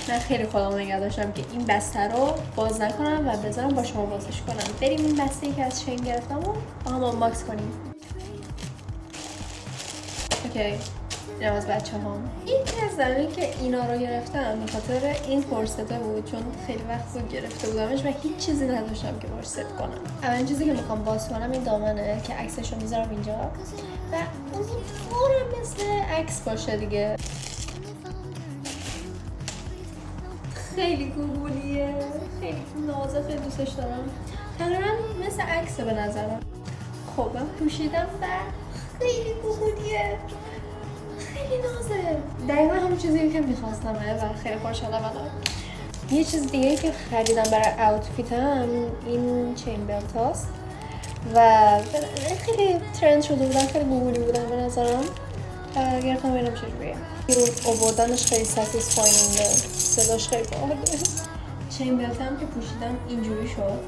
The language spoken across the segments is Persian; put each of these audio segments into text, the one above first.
من خیلی خودم نگه داشتم که این بسته رو باز نکنم و بذارم با شما بازش کنم. بریم این بسته که از شین گرفتم و با هم آنباکس کنیم. اوکی، اینم از بچه هم. یکی از دلیلی که اینا رو گرفتم به خاطر این کورسته بود، چون خیلی وقت بود گرفته بودمش و هیچ چیزی نداشتم که باش ست کنم. اولین چیزی که میخوام باز کنم این دامنه که عکسش رو میذارم اینجا و امیدوارم مثل عکس باشه دیگه. خیلی گوگولیه، خیلی نازه، خیلی دوستش دارم. تقریبا مثل عکسه به نظرم. خب من پوشیدم و خیلی گوگولیه، خیلی نازه. دقیقا همون چیزی که میخواستم و خیلی خوشحالم الان. یه چیز دیگه که خریدم برای اوتفیتم این چین بلت هاست و خیلی ترند شده بودن، خیلی گوگولی بودن به نظرم. گرفتم ببینم چجوریه. آوردنش خیلی ساتیسفاینگه، صداش خیلی باحاله. چین بلتم که پوشیدم اینجوری شد.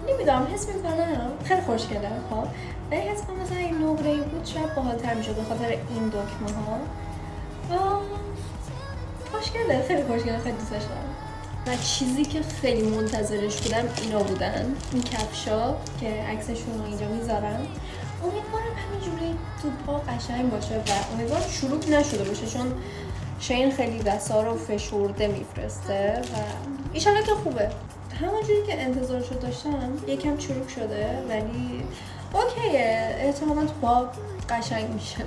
نمیدونم، حس میکنم خیلی خوشگله ها. ولی حس کنم مثلا این نقره‌ای بود شاید باحال‌تر میشد به خاطر این دکمه ها. خوشگله، خیلی خوشگله، خیلی دوستش دارم. و چیزی که خیلی منتظرش بودم اینا بودن، این کفشا که عکسشون رو اینجا میذارم. امیدوارم همینجوری تو پا قشنگ باشه و امیدوارم چروک نشده باشه، چون شین خیلی دستا رو فشرده میفرسته و ایشالا که خوبه. همونجوری که انتظارشو داشتم یکم چروک شده ولی اوکیه، احتمالاً تو پا قشنگ میشه.